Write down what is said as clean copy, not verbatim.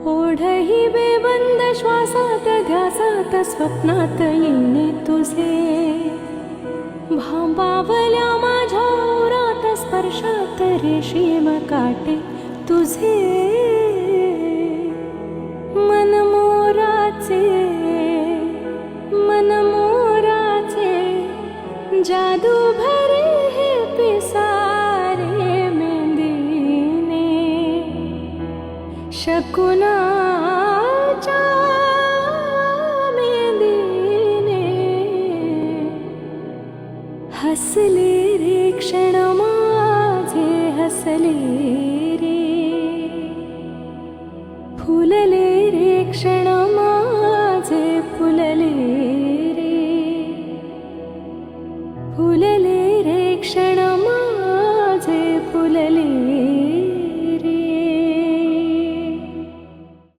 ओढही बेबंद श्वासात ध्यासात स्वप्नात येणे तुझे भांबावल्या माझ्या ओरात स्पर्शात रेशीम काटे तुझे मनमोराचे जादू भरे हे पिसारे मेंदीने शकुनाच्या मेंदीने हसले रे क्षण माझे हसले रे फुलले रे क्षण